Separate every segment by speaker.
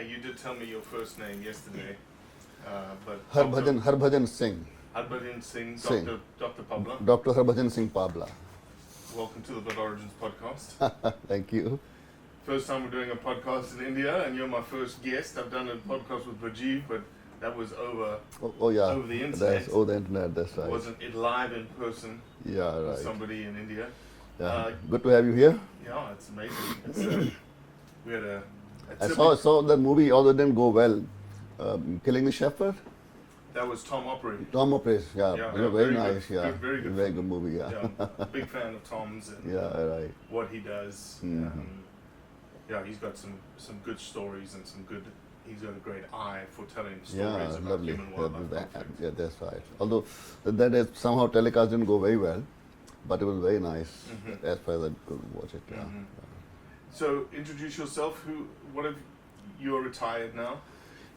Speaker 1: You did tell me your first name yesterday, but
Speaker 2: Harbhajan Singh.
Speaker 1: Harbhajan Singh,
Speaker 2: Singh.
Speaker 1: Dr. Pabla.
Speaker 2: Dr. Harbhajan Singh Pabla.
Speaker 1: Welcome to the Blood Origins podcast.
Speaker 2: Thank you.
Speaker 1: First time we're doing a podcast in India, and you're my first guest. I've done a podcast with Rajiv, but that was over the internet.
Speaker 2: Over the internet, that's right.
Speaker 1: Wasn't it live in person?
Speaker 2: Yeah, right.
Speaker 1: With somebody in India.
Speaker 2: Yeah. Good to have you here.
Speaker 1: Yeah, it's amazing. We had
Speaker 2: I saw that movie, although it didn't go well. Killing the Shepherd.
Speaker 1: That was Tom Opry.
Speaker 2: Tom Opry, very nice.
Speaker 1: Good, very
Speaker 2: good movie. Yeah.
Speaker 1: Big fan of Tom's and
Speaker 2: right.
Speaker 1: what he does.
Speaker 2: Mm-hmm.
Speaker 1: He's got some good stories and he's got a great eye for telling stories about
Speaker 2: lovely.
Speaker 1: Human wildlife conflict.
Speaker 2: Yeah, that's right. Although that is somehow telecast didn't go very well, but it was very nice as far as I could watch it. Yeah.
Speaker 1: Mm-hmm. So introduce yourself. You're retired now?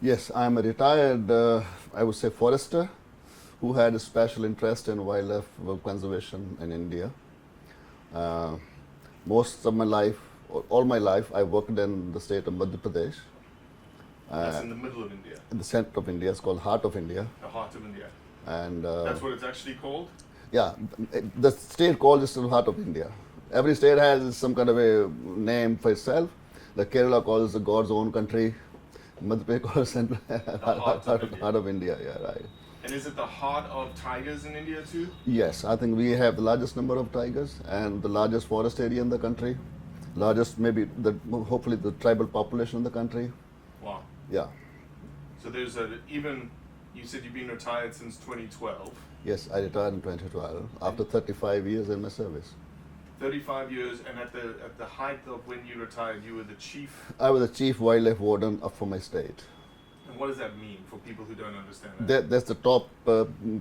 Speaker 2: Yes, I'm a retired, I would say, forester who had a special interest in wildlife conservation in India. Most of my life, all my life, I worked in the state of Madhya Pradesh.
Speaker 1: That's in the middle of India.
Speaker 2: In the center of India, it's called Heart of India.
Speaker 1: The heart of India.
Speaker 2: And
Speaker 1: that's what it's actually called?
Speaker 2: Yeah, the state called is the Heart of India. Every state has some kind of a name for itself. The Kerala calls the God's own country. Madhya Pradesh calls Heart of India. Yeah, right.
Speaker 1: And is it the heart of tigers in India too?
Speaker 2: Yes, I think we have the largest number of tigers and the largest forest area in the country. Largest, hopefully the tribal population in the country.
Speaker 1: Wow.
Speaker 2: Yeah.
Speaker 1: So there's you said you've been retired since 2012.
Speaker 2: Yes, I retired in 2012 after 35 years in my service.
Speaker 1: 35 years, and at the height of when you retired, you were the chief?
Speaker 2: I was the chief wildlife warden for my state.
Speaker 1: And what does that mean for people who don't understand that?
Speaker 2: That's the top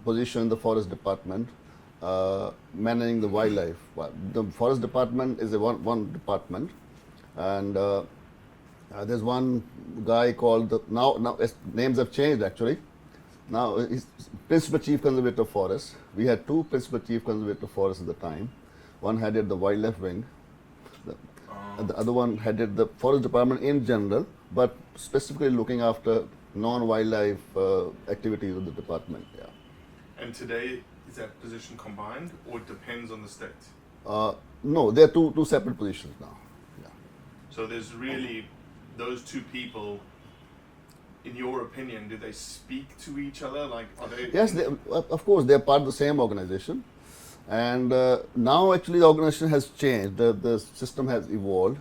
Speaker 2: position in the forest department, managing the wildlife. The forest department is one department, and there's one guy called, now names have changed actually. Now he's Principal Chief Conservator of Forests. We had two Principal Chief Conservator of Forests at the time. One headed the wildlife wing, and the other one headed the forest department in general, but specifically looking after non-wildlife activities of the department. Yeah.
Speaker 1: And today, is that position combined, or it depends on the state?
Speaker 2: No, they're two separate positions now. Yeah.
Speaker 1: So there's really those two people. In your opinion, do they speak to each other? Like, are they?
Speaker 2: Yes, of course, they're part of the same organization. And now actually the organization has changed. The system has evolved.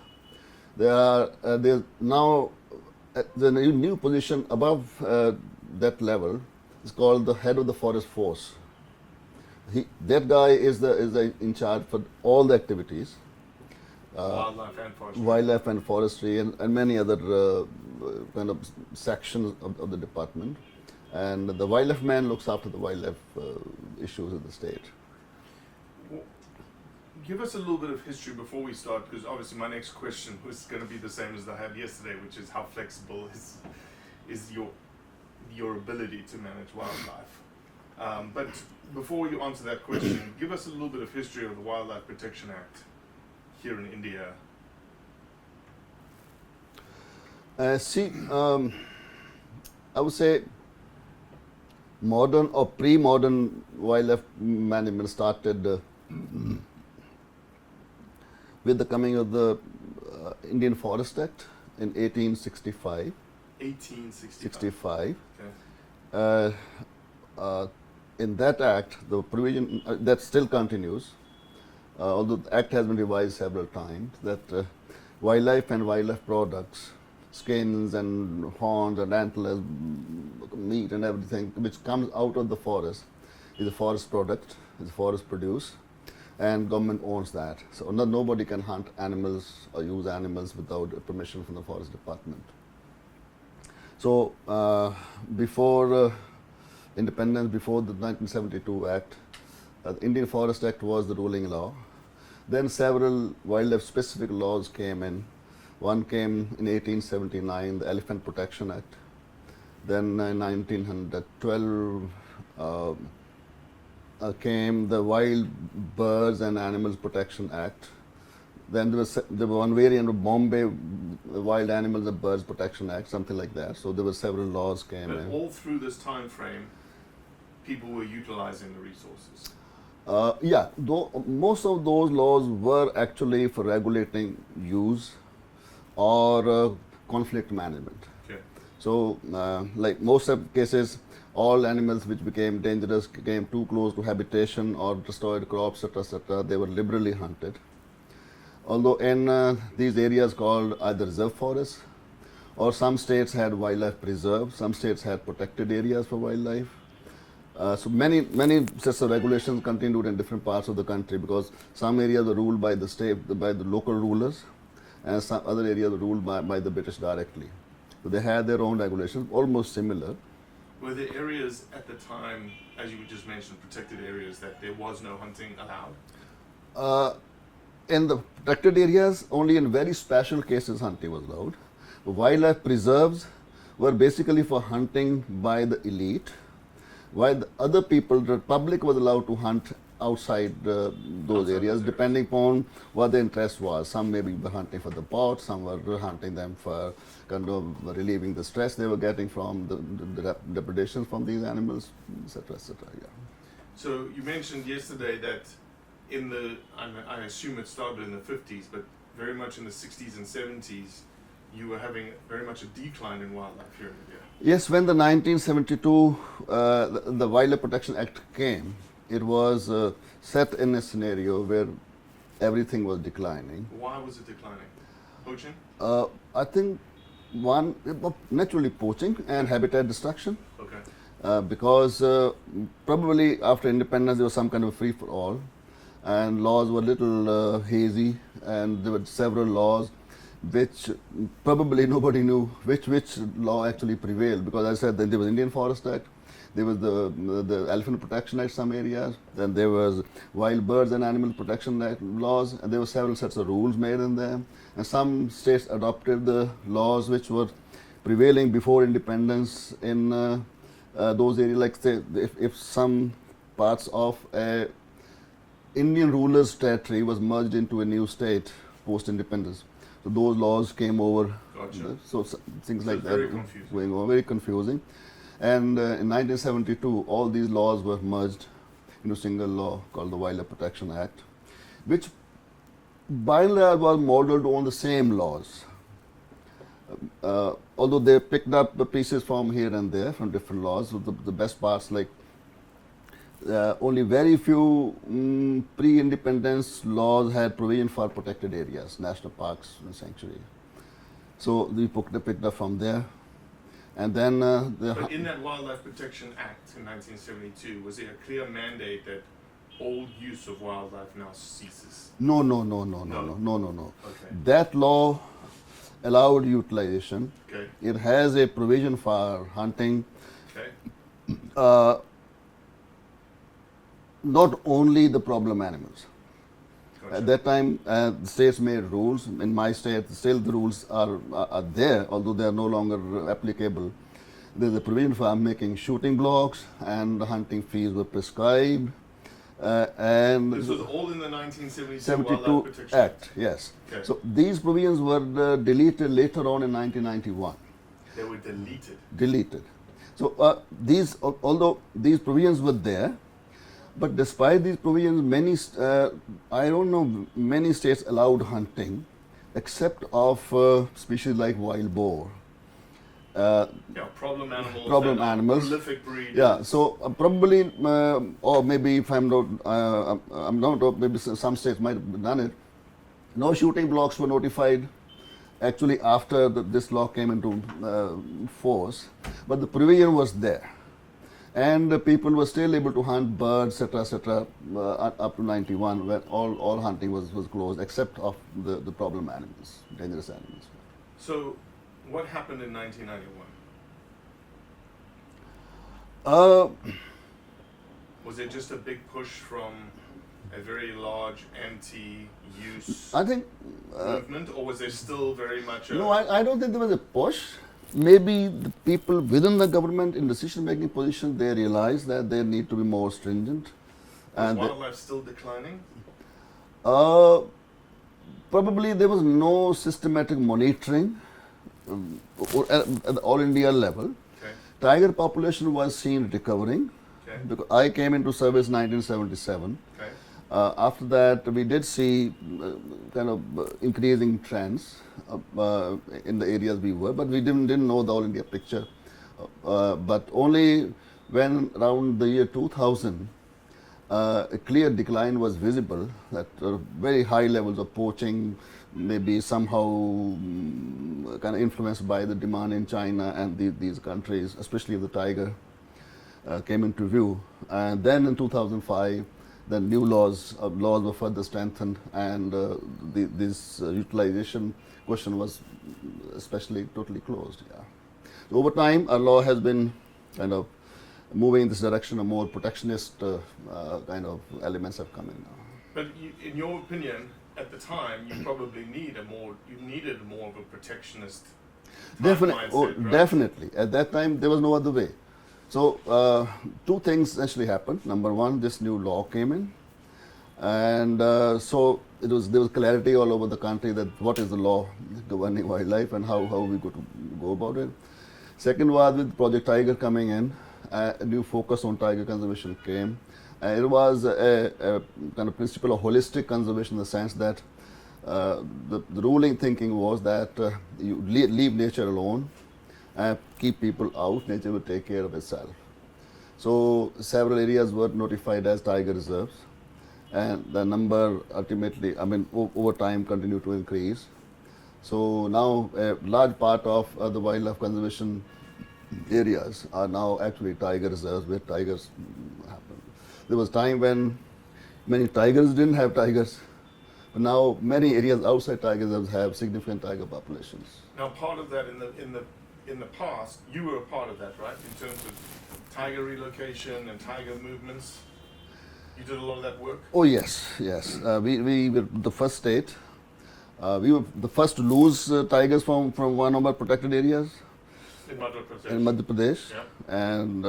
Speaker 2: There's now the new position above that level is called the head of the forest force. That guy is in charge for all the activities.
Speaker 1: Wildlife and forestry.
Speaker 2: and many other kind of sections of the department. And the wildlife man looks after the wildlife issues of the state.
Speaker 1: Give us a little bit of history before we start, because obviously my next question was going to be the same as I had yesterday, which is how flexible is your ability to manage wildlife. But before you answer that question, give us a little bit of history of the Wildlife Protection Act here in India.
Speaker 2: I would say modern or pre-modern wildlife management started with the coming of the Indian Forest Act in 1865.
Speaker 1: 1865.
Speaker 2: Okay. In that act, the provision that still continues, although the act has been revised several times, that wildlife and wildlife products, skins and horns and antlers, meat and everything which comes out of the forest is a forest product, is a forest produce, and government owns that. So nobody can hunt animals or use animals without permission from the forest department. So before independence, before the 1972 Act, the Indian Forest Act was the ruling law. Then several wildlife specific laws came in. One came in 1879, the Elephant Protection Act. Then in 1912 came the Wild Birds and Animals Protection Act. Then there was one variant of Bombay Wild Animals and Birds Protection Act, something like that. So there were several laws came
Speaker 1: But
Speaker 2: in.
Speaker 1: all through this time frame, people were utilizing the resources.
Speaker 2: Yeah, most of those laws were actually for regulating use or conflict management.
Speaker 1: Okay.
Speaker 2: So, like most of cases, all animals which became dangerous, came too close to habitation or destroyed crops, etc., they were liberally hunted. Although in these areas called either reserve forests, or some states had wildlife preserves, some states had protected areas for wildlife. So many sets of regulations continued in different parts of the country because some areas were ruled by the state, by the local rulers, and some other areas were ruled by the British directly. So they had their own regulations, almost similar.
Speaker 1: Were there areas at the time, as you just mentioned, protected areas that there was no hunting allowed?
Speaker 2: In the protected areas, only in very special cases hunting was allowed. Wildlife preserves were basically for hunting by the elite, while the other people, the public, was allowed to hunt outside those areas, depending upon what the interest was. Some maybe were hunting for the pot, some were hunting them for kind of relieving the stress they were getting from the depredations from these animals, etc., etc. Yeah.
Speaker 1: So you mentioned yesterday that in the, I assume it started in the 50s, but very much in the 60s and 70s, you were having very much a decline in wildlife here in India.
Speaker 2: Yes, when the 1972 the Wildlife Protection Act came, it was set in a scenario where everything was declining.
Speaker 1: Why was it declining? Poaching?
Speaker 2: I think one, naturally poaching and habitat destruction.
Speaker 1: Okay.
Speaker 2: Because probably after independence there was some kind of free for all, and laws were a little hazy, and there were several laws which probably nobody knew which law actually prevailed, because I said that there was Indian Forest Act, there was the Elephant Protection Act some areas, then there was Wild Birds and Animal Protection Act laws, and there were several sets of rules made in them, and some states adopted the laws which were prevailing before independence in those areas, like say if some parts of a Indian ruler's territory was merged into a new state post-independence. So those laws came over.
Speaker 1: Gotcha.
Speaker 2: So things like that
Speaker 1: going
Speaker 2: on, very confusing. And in 1972, all these laws were merged into a single law called the Wildlife Protection Act, which by and large was modeled on the same laws. Although they picked up the pieces from here and there, from different laws. So the best parts, like only very few pre-independence laws had provision for protected areas, national parks and sanctuary. So we picked up from there. And then
Speaker 1: But in that Wildlife Protection Act in 1972, was there a clear mandate that all use of wildlife now ceases?
Speaker 2: No.
Speaker 1: Okay.
Speaker 2: That law allowed utilization.
Speaker 1: Okay.
Speaker 2: It has a provision for hunting.
Speaker 1: Okay.
Speaker 2: Not only the problem animals.
Speaker 1: Gotcha.
Speaker 2: At that time, the states made rules. In my state, still the rules are there, although they are no longer applicable. There's a provision for making shooting blocks, and the hunting fees were prescribed. And
Speaker 1: this was all in the 1972
Speaker 2: 72
Speaker 1: Wildlife Protection
Speaker 2: Act, yes.
Speaker 1: Okay.
Speaker 2: So these provisions were deleted later on in 1991.
Speaker 1: They were deleted.
Speaker 2: Deleted. So although these provisions were there, but despite these provisions, many states allowed hunting, except of species like wild boar.
Speaker 1: Problem animals.
Speaker 2: Problem animals.
Speaker 1: Prolific breed.
Speaker 2: Yeah, so probably, or maybe if I'm not, maybe some states might have done it. No shooting blocks were notified actually after this law came into force, but the provision was there. And people were still able to hunt birds, etc., up to 91, when all hunting was closed, except of the problem animals, dangerous animals.
Speaker 1: So, what happened in 1991? Was it just a big push from a very large anti-use
Speaker 2: I think
Speaker 1: movement, or was there still very much a...
Speaker 2: No, I don't think there was a push. Maybe the people within the government in decision-making position, they realize that they need to be more stringent.
Speaker 1: Was wildlife still declining?
Speaker 2: Probably there was no systematic monitoring at the all India level.
Speaker 1: Okay.
Speaker 2: Tiger population was seen recovering.
Speaker 1: Okay.
Speaker 2: Because I came into service 1977.
Speaker 1: Okay.
Speaker 2: After that, we did see kind of increasing trends in the areas we were, but we didn't know the all India picture. But only when around the year 2000, a clear decline was visible, that very high levels of poaching, maybe somehow kind of influenced by the demand in China and these countries, especially the tiger, came into view. And then in 2005, the new laws were further strengthened, and this utilization question was especially totally closed. Yeah. So over time, our law has been kind of moving in this direction. A more protectionist kind of elements have come in now.
Speaker 1: But in your opinion, at the time, you probably needed more of a protectionist mindset, right?
Speaker 2: Definitely. At that time, there was no other way. So two things essentially happened. Number one, this new law came in, and so there was clarity all over the country that what is the law governing wildlife and how we go about it. Second was with Project Tiger coming in, a new focus on tiger conservation came. It was a kind of principle of holistic conservation in the sense that the ruling thinking was that you leave nature alone, keep people out, nature will take care of itself. So several areas were notified as tiger reserves, and the number ultimately, over time continued to increase. So now a large part of the wildlife conservation areas are now actually tiger reserves where tigers happen. There was time when many tigers didn't have tigers, but now many areas outside tiger reserves have significant tiger populations.
Speaker 1: Now, part of that in the past, you were a part of that, right? In terms of tiger relocation and tiger movements, you did a lot of that work.
Speaker 2: Oh yes. We were the first state. We were the first to lose tigers from one of our protected areas. In Madhya Pradesh.
Speaker 1: Yeah.
Speaker 2: And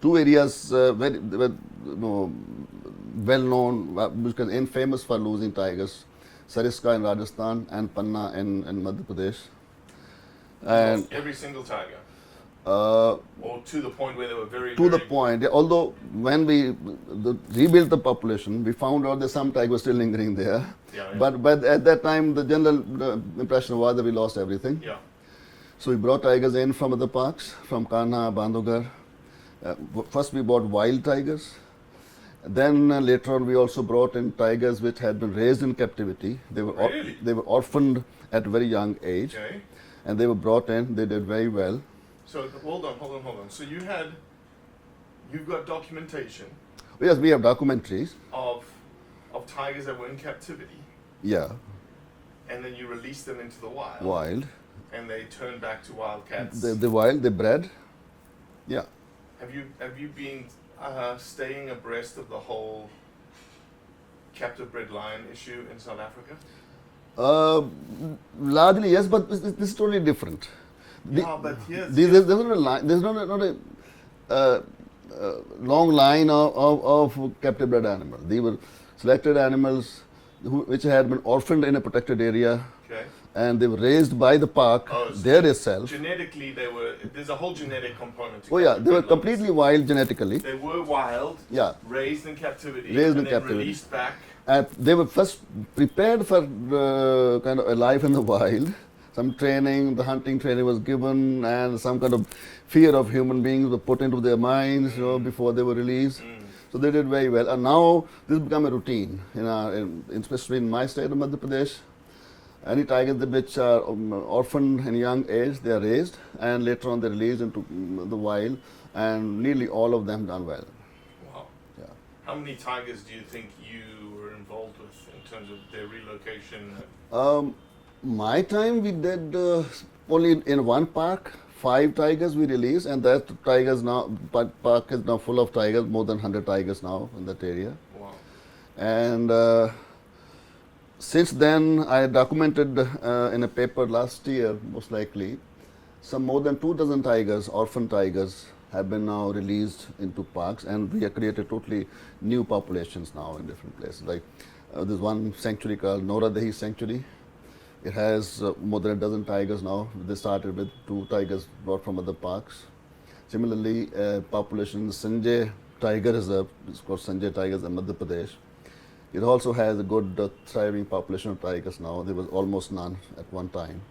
Speaker 2: two areas very well known, because infamous for losing tigers, Sariska in Rajasthan and Panna in Madhya Pradesh.
Speaker 1: And every single tiger? Or to the point where they were very
Speaker 2: point. Although when we rebuilt the population, we found out that some tigers were still lingering there.
Speaker 1: Yeah.
Speaker 2: But at that time, the general impression was that we lost everything.
Speaker 1: Yeah.
Speaker 2: So we brought tigers in from other parks, from Kanha, Bandhavgarh. First we bought wild tigers. Then later on we also brought in tigers which had been raised in captivity. They were orphaned at a very young age.
Speaker 1: Okay.
Speaker 2: And they were brought in. They did very well.
Speaker 1: So hold on. So you've got documentation.
Speaker 2: Yes, we have documentaries
Speaker 1: Of tigers that were in captivity.
Speaker 2: Yeah.
Speaker 1: And then you release them into the wild.
Speaker 2: Wild.
Speaker 1: And they turn back to wildcats.
Speaker 2: The wild, they bred. Yeah.
Speaker 1: Have you been staying abreast of the whole captive bred lion issue in South Africa?
Speaker 2: Largely yes, but this is totally different. There's not a long line of captive bred animals. They were selected animals which had been orphaned in a protected area.
Speaker 1: Okay.
Speaker 2: And they were raised by the park there itself.
Speaker 1: Genetically, there's a whole genetic component to
Speaker 2: they were completely wild genetically.
Speaker 1: They were wild, raised in captivity, released back.
Speaker 2: They were first prepared for kind of a life in the wild. Some training, the hunting training was given, and some kind of fear of human beings was put into their minds before they were released. So they did very well. And now this has become a routine, especially in my state of Madhya Pradesh. Any tigers which are orphaned in young age, they are raised, and later on they are released into the wild, and nearly all of them done well.
Speaker 1: Wow.
Speaker 2: Yeah.
Speaker 1: How many tigers do you think you were involved with in terms of their relocation?
Speaker 2: My time we did only in one park, 5 tigers we released, and that park is now full of tigers, more than 100 tigers now in that area.
Speaker 1: Wow.
Speaker 2: And since then, I documented in a paper last year, most likely, some more than 24 tigers, orphan tigers, have been now released into parks, and we have created totally new populations now in different places. Like There's one sanctuary called Noradehi Sanctuary. It has more than a dozen tigers now. They started with 2 tigers brought from other parks. Similarly, population Sanjay Tiger Reserve, it's called Sanjay Tigers in Madhya Pradesh. It also has a good thriving population of tigers now. There was almost none at one time.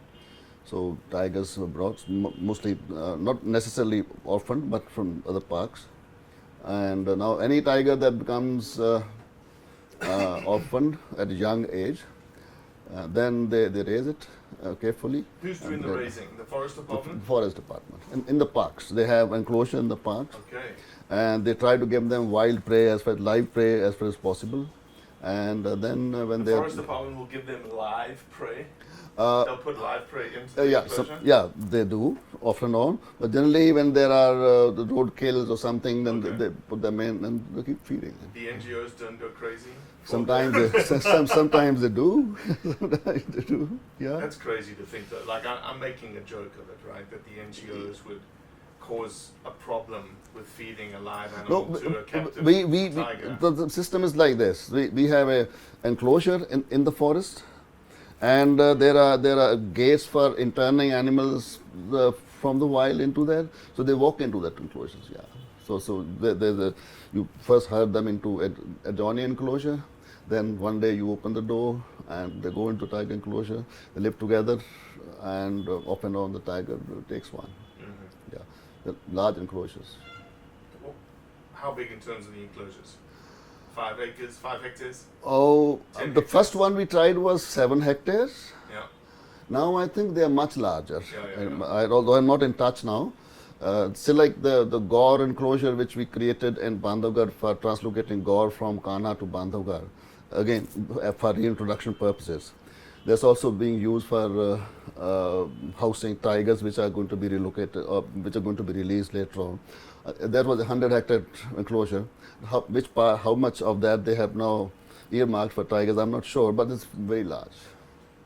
Speaker 2: So tigers were brought, mostly not necessarily orphaned, but from other parks. And now any tiger that becomes orphaned at a young age, then they raise it carefully.
Speaker 1: Who's doing the raising? The forest department?
Speaker 2: The forest department. In the parks. They have enclosure in the parks.
Speaker 1: Okay.
Speaker 2: And they try to give them wild prey, live prey as far as possible. And then when
Speaker 1: the forest department will give them live prey? They'll put live prey into the enclosure?
Speaker 2: They do, off and on. But generally when there are the road kills or something, then they put them in and they keep feeding them.
Speaker 1: The NGOs don't go crazy?
Speaker 2: Sometimes sometimes they do. Sometimes they do. Yeah.
Speaker 1: That's crazy to think that. Like I'm making a joke of it, right? That the NGOs would cause a problem with feeding a live animal to a captive tiger.
Speaker 2: The system is like this. We have a enclosure in the forest, and there are gates for interning animals from the wild into there. So they walk into that enclosures. Yeah. So you first herd them into adjoining enclosure. Then one day you open the door and they go into tiger enclosure. They live together, and off and on the tiger takes one. Mm-hmm. Yeah, the large enclosures.
Speaker 1: How big in terms of the enclosures? 5 acres, 5 hectares?
Speaker 2: Oh, the first one we tried was 7 hectares.
Speaker 1: Yeah.
Speaker 2: Now I think they are much larger.
Speaker 1: Yeah.
Speaker 2: Although I'm not in touch now. Still like the gaur enclosure which we created in Bandhavgarh for translocating gaur from Kanha to Bandhavgarh, again for reintroduction purposes. That's also being used for housing tigers which are going to be relocated or which are going to be released later on. That was a 100-hectare enclosure. How much of that they have now earmarked for tigers, I'm not sure, but it's very large.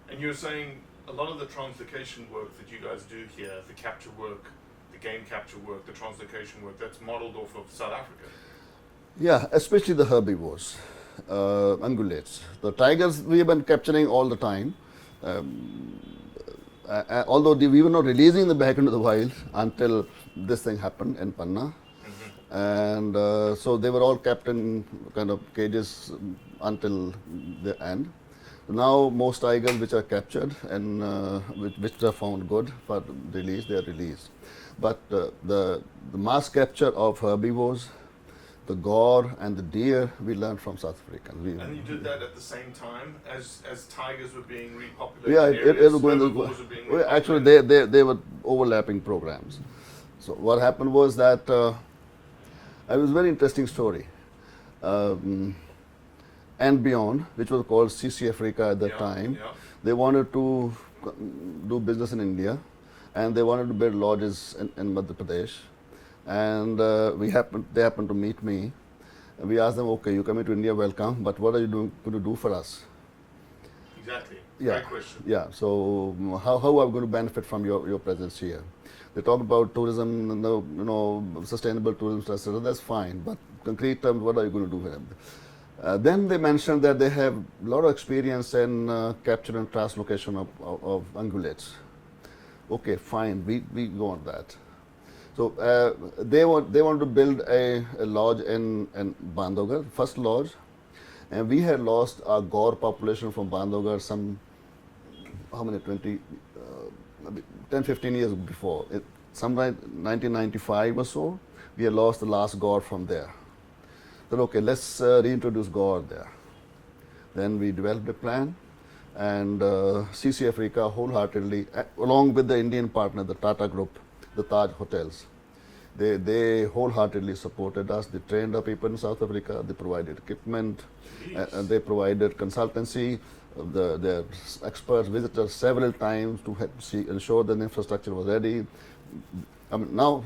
Speaker 1: And you're saying a lot of the translocation work that you guys do here, the capture work, the game capture work, the translocation work, that's modeled off of South Africa?
Speaker 2: Yeah, especially the herbivores, ungulates. The tigers we have been capturing all the time. Although we were not releasing them back into the wild until this thing happened in Panna. Mm-hmm. And so they were all kept in kind of cages until the end. Now most tigers which are captured and which are found good for release, they are released. But the mass capture of herbivores, the gaur and the deer, we learned from South Africa.
Speaker 1: And you did that at the same time as tigers were being repopulated?
Speaker 2: Yeah, it was going to. Actually, they were overlapping programs. So what happened was that it was a very interesting story. And Beyond, which was called CC Africa at that time, they wanted to do business in India, and they wanted to build lodges in Madhya Pradesh. And they happened to meet me. And we asked them, okay, you coming to India, welcome, but what are you going to do for us?
Speaker 1: Exactly.
Speaker 2: Yeah.
Speaker 1: Great question.
Speaker 2: Yeah. So how are we going to benefit from your presence here? They talked about tourism, sustainable tourism, etc. That's fine, but concrete terms, what are you going to do for them? Then they mentioned that they have a lot of experience in capture and translocation of ungulates. Okay, fine, we want that. So they want to build a lodge in Bandhavgarh, first lodge, and we had lost our gaur population from Bandhavgarh some, 10, 15 years before. Sometime 1995 or so, we had lost the last gaur from there. Then okay, let's reintroduce gaur there. Then we developed a plan, and CC Africa wholeheartedly, along with the Indian partner, the Tata Group, the Taj Hotels, they wholeheartedly supported us. They trained our people in South Africa. They provided equipment, and they provided consultancy. Their experts visited us several times to ensure that the infrastructure was ready. I mean, now,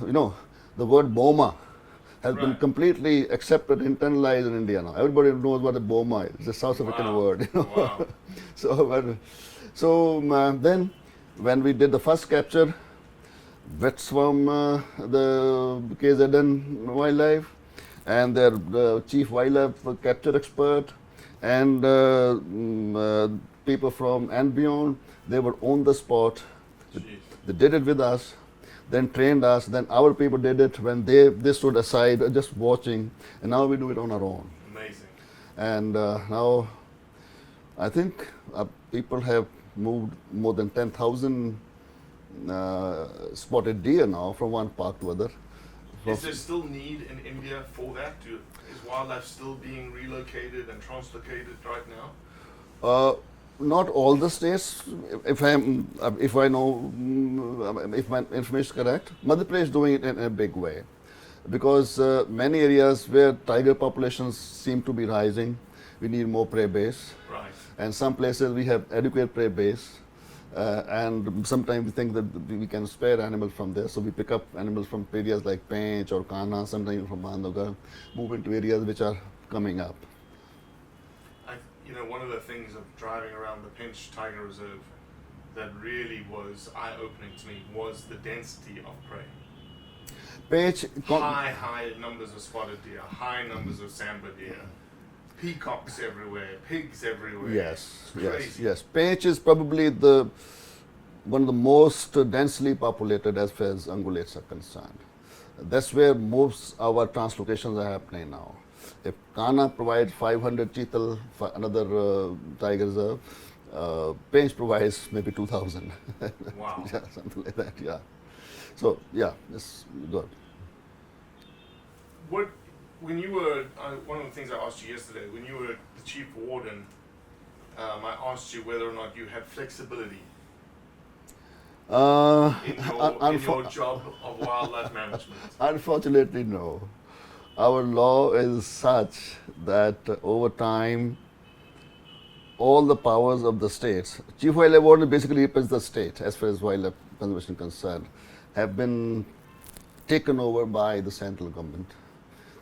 Speaker 2: the word BOMA has been completely accepted, internalized in India now. Everybody knows what a BOMA is. It's a South African word.
Speaker 1: Wow.
Speaker 2: So then, when we did the first capture, vets from the KZN Wildlife and their chief wildlife capture expert and people from and beyond, they were on the spot.
Speaker 1: Jeez.
Speaker 2: They did it with us, then trained us. Then our people did it when they stood aside, just watching, and now we do it on our own.
Speaker 1: Amazing.
Speaker 2: And now, I think people have moved more than 10,000 spotted deer now from one park to other.
Speaker 1: Is there still need in India for that? Is wildlife still being relocated and translocated right now?
Speaker 2: Not all the states. If I know, if my information is correct, Madhya Pradesh is doing it in a big way, because many areas where tiger populations seem to be rising, we need more prey base.
Speaker 1: Right.
Speaker 2: And some places we have adequate prey base, and sometimes we think that we can spare animals from there, so we pick up animals from areas like Pench or Kana, sometimes from Bandhavgarh, move into areas which are coming up.
Speaker 1: One of the things of driving around the Pench Tiger Reserve that really was eye-opening to me was the density of prey.
Speaker 2: Pench,
Speaker 1: High numbers of spotted deer, high numbers of sambar deer, peacocks everywhere, pigs everywhere.
Speaker 2: Yes,
Speaker 1: It's
Speaker 2: yes,
Speaker 1: crazy.
Speaker 2: yes. Pench is probably one of the most densely populated as far as ungulates are concerned. That's where most our translocations are happening now. If Kana provides 500 cheetal for another tiger reserve, Pench provides maybe 2,000.
Speaker 1: Wow.
Speaker 2: Yeah, something like that. Yeah. So yeah, it's good.
Speaker 1: When you were, one of the things I asked you yesterday, when you were the chief warden, I asked you whether or not you had flexibility in your job of wildlife management.
Speaker 2: Unfortunately, no. Our law is such that over time, all the powers of the states, Chief Wildlife Warden basically represents the state as far as wildlife conservation is concerned, have been taken over by the central government.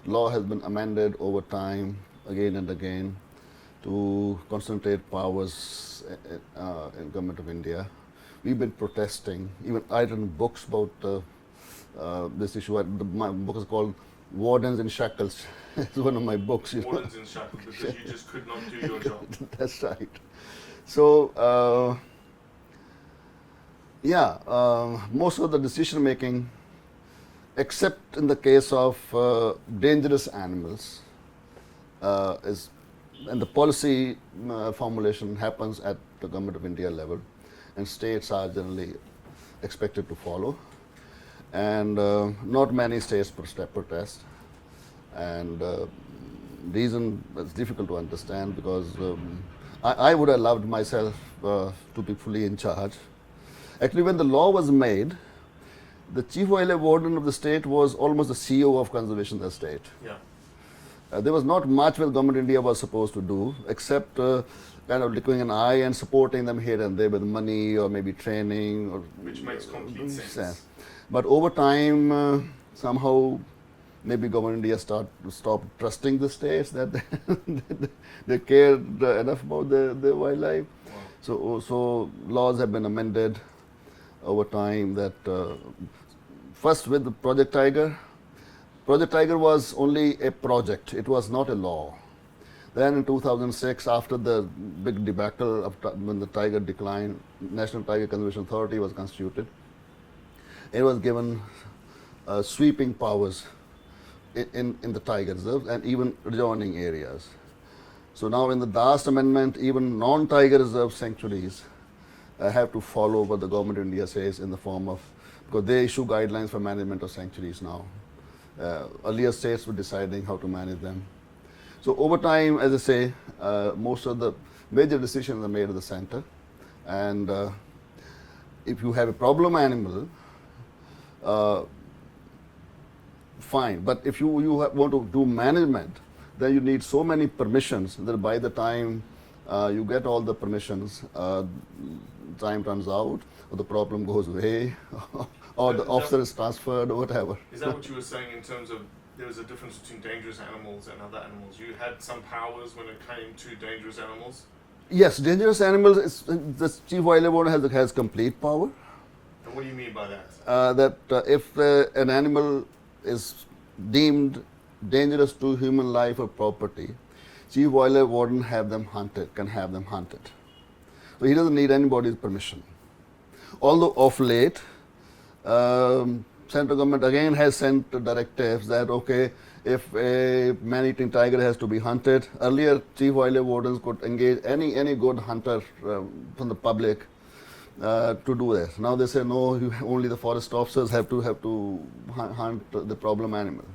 Speaker 2: Law has been amended over time, again and again, to concentrate powers in government of India. We've been protesting. Even I written books about this issue. My book is called Wardens in Shackles. It's one of my books.
Speaker 1: Wardens in shackles because you just could not do your job.
Speaker 2: That's right. So, most of the decision making, except in the case of dangerous animals, and the policy formulation happens at the Government of India level, and states are generally expected to follow. And not many states protest, and reason is difficult to understand, because I would have loved myself to be fully in charge. Actually, when the law was made, the Chief Wildlife Warden of the state was almost the CEO of conservation of the state.
Speaker 1: Yeah.
Speaker 2: There was not much what Government of India was supposed to do, except kind of looking an eye and supporting them here and there with money or maybe training.
Speaker 1: Which makes complete sense.
Speaker 2: But over time, somehow, maybe Government of India stopped trusting the states that they cared enough about their wildlife.
Speaker 1: Wow.
Speaker 2: So laws have been amended over time. That first with the Project Tiger. Project Tiger was only a project. It was not a law. Then in 2006, after the big debacle of when the tiger declined, National Tiger Conservation Authority was constituted. It was given sweeping powers in the tiger reserves and even adjoining areas. So now in the last amendment, even non-tiger reserve sanctuaries have to follow what the Government of India says in the form of, because they issue guidelines for management of sanctuaries now. Earlier states were deciding how to manage them. So over time, as I say, most of the major decisions are made at the center. And if you have a problem animal, fine. But if you want to do management, then you need so many permissions that by the time you get all the permissions, time runs out, or the problem goes away, or the officer is transferred, or whatever.
Speaker 1: Is that what you were saying in terms of there was a difference between dangerous animals and other animals? You had some powers when it came to dangerous animals?
Speaker 2: Yes, dangerous animals, the Chief Wildlife Warden has complete power.
Speaker 1: And what do you mean by that?
Speaker 2: If an animal is deemed dangerous to human life or property, Chief Wildlife Warden can have them hunted. So he doesn't need anybody's permission. Although of late, central government again has sent directives that okay, if a man-eating tiger has to be hunted, earlier chief wildlife wardens could engage any good hunter from the public to do that. Now they say no, only the forest officers have to hunt the problem animal.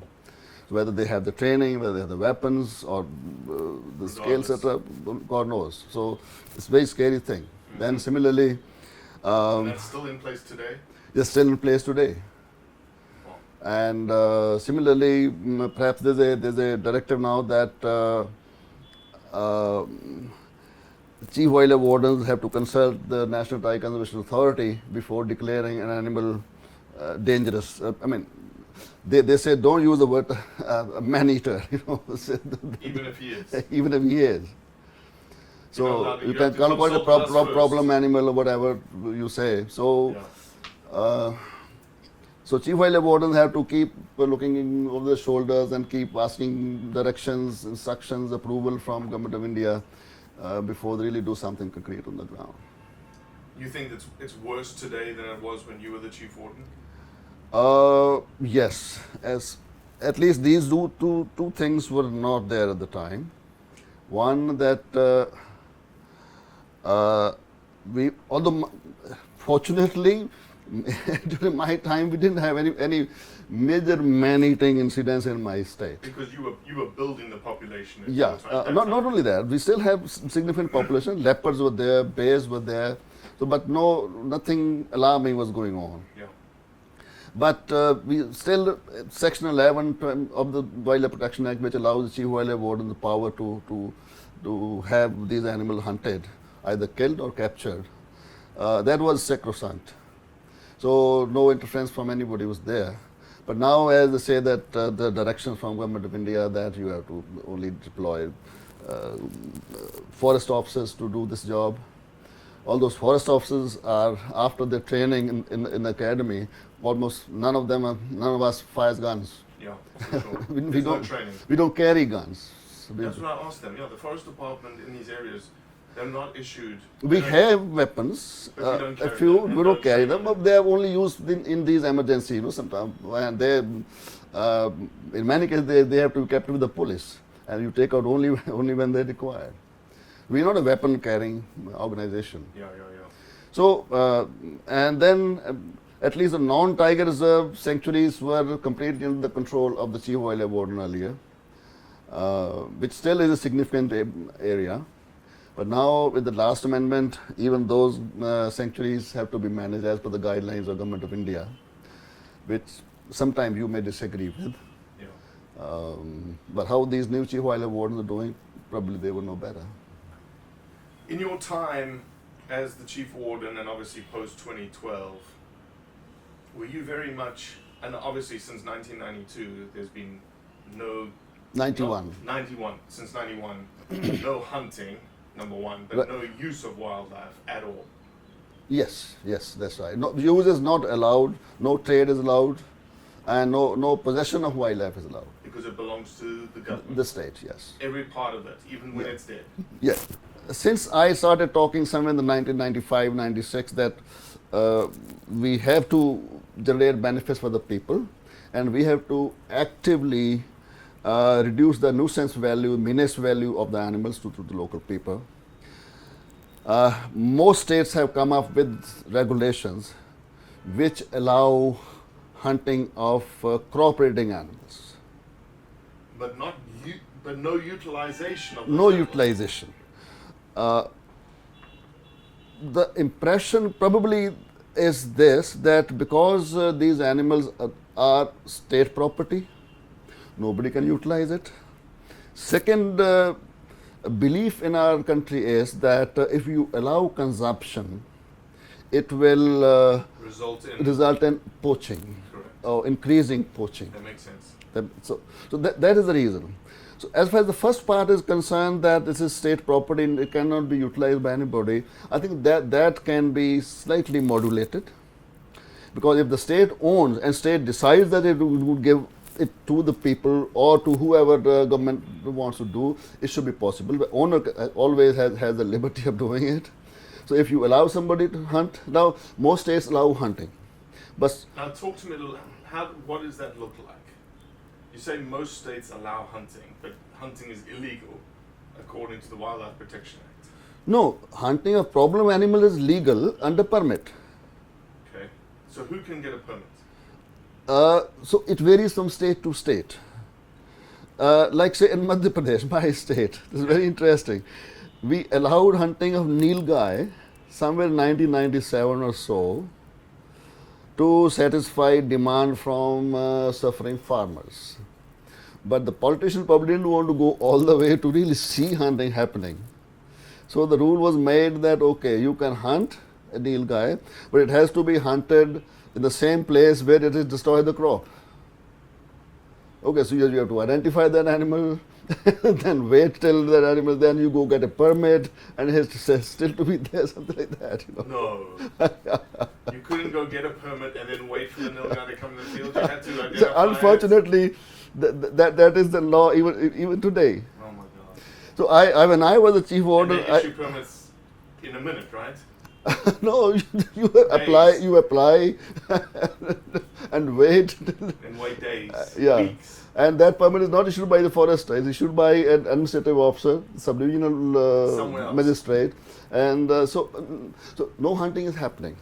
Speaker 2: So whether they have the training, whether they have the weapons or the scale setup, God knows. So it's a very scary thing. Then similarly,
Speaker 1: and that's still in place today?
Speaker 2: It's still in place today. And similarly, perhaps there's a directive now that chief wildlife wardens have to consult the National Tiger Conservation Authority before declaring an animal dangerous. I mean, they say don't use the word man-eater,
Speaker 1: Even if he is.
Speaker 2: Even if he is. So you can call it a problem animal or whatever you say. So.
Speaker 1: Yeah.
Speaker 2: So chief wildlife wardens have to keep looking over their shoulders and keep asking directions, instructions, approval from Government of India before they really do something concrete on the ground.
Speaker 1: You think it's worse today than it was when you were the chief warden?
Speaker 2: Yes, as at least these two things were not there at the time. One that although fortunately. During my time, we didn't have any major man-eating incidents in my state.
Speaker 1: Because you were building the population.
Speaker 2: Yeah, not only that, we still have significant population. Leopards were there, bears were there, so but nothing alarming was going on.
Speaker 1: Yeah.
Speaker 2: But we still Section 11 of the Wildlife Protection Act, which allows the chief wildlife warden the power to have these animals hunted, either killed or captured. That was sacrosanct. So no interference from anybody was there. But now as they say that the directions from Government of India that you have to only deploy forest officers to do this job. All those forest officers are, after their training in the academy, almost none of us fires guns.
Speaker 1: Yeah, for sure.
Speaker 2: No training. We don't carry guns. So
Speaker 1: that's what I asked them. Yeah, the forest department in these areas, they're not issued.
Speaker 2: We have weapons. A few we don't carry them, but they are only used in these emergencies. Sometimes when they, in many cases, they have to be kept with the police, and you take out only when they're required. We're not a weapon carrying organization.
Speaker 1: Yeah.
Speaker 2: So and then at least the non-tiger reserve sanctuaries were completely under the control of the chief wildlife warden earlier, which still is a significant area. But now with the last amendment, even those sanctuaries have to be managed as per the guidelines of Government of India, which sometimes you may disagree with.
Speaker 1: Yeah.
Speaker 2: But how these new chief wildlife wardens are doing, probably they will know better.
Speaker 1: In your time as the chief warden and obviously post 2012, were you very much, and obviously since 1992, there's been no...
Speaker 2: 91.
Speaker 1: 91, since 91, no hunting. Number one, but no use of wildlife at all. Yes,
Speaker 2: that's right. No, use is not allowed, no trade is allowed, and no possession of wildlife is allowed.
Speaker 1: Because it belongs to the government?
Speaker 2: The state, yes.
Speaker 1: Every part of it, even when it's dead?
Speaker 2: Yeah. Since I started talking somewhere in the 1995-96 that we have to generate benefits for the people, and we have to actively reduce the nuisance value, menace value of the animals to the local people. Most states have come up with regulations which allow hunting of crop-breeding animals.
Speaker 1: But no utilization of
Speaker 2: no utilization. The impression probably is this, that because these animals are state property, nobody can utilize it. Second belief in our country is that if you allow consumption, it will result in poaching.
Speaker 1: Correct.
Speaker 2: Or increasing poaching.
Speaker 1: That makes sense.
Speaker 2: So that is the reason. So as far as the first part is concerned, that this is state property and it cannot be utilized by anybody, I think that can be slightly modulated. Because if the state owns and state decides that it would give it to the people or to whoever the government wants to do, it should be possible. The owner always has the liberty of doing it. So if you allow somebody to hunt, now most states allow hunting, but
Speaker 1: Now talk to me a little. What does that look like? You say most states allow hunting, but hunting is illegal according to the Wildlife Protection Act.
Speaker 2: no, hunting of problem animal is legal under permit.
Speaker 1: Okay. So who can get a permit?
Speaker 2: So it varies from state to state. Like say in Madhya Pradesh, my state, this is very interesting. We allowed hunting of nilgai somewhere in 1997 or so to satisfy demand from suffering farmers. But the politicians probably didn't want to go all the way to really see hunting happening. So the rule was made that okay, you can hunt a nilgai, but it has to be hunted in the same place where it has destroyed the crop. Okay, so you have to identify that animal, then wait till that animal, then you go get a permit, and it has still to be there, something like that.
Speaker 1: No. You couldn't go get a permit and then wait for the nilgai to come in the field. You had to identify
Speaker 2: So unfortunately, that is the law even today.
Speaker 1: it. Oh my God.
Speaker 2: So I when I was a chief
Speaker 1: And
Speaker 2: warden,
Speaker 1: they issue permits in a minute, right?
Speaker 2: no, you apply and wait.
Speaker 1: And wait days,
Speaker 2: Yeah.
Speaker 1: weeks.
Speaker 2: And that permit is not issued by the forester, it's issued by an administrative officer, sub-divisional
Speaker 1: Somewhere else.
Speaker 2: magistrate. And so no hunting is happening.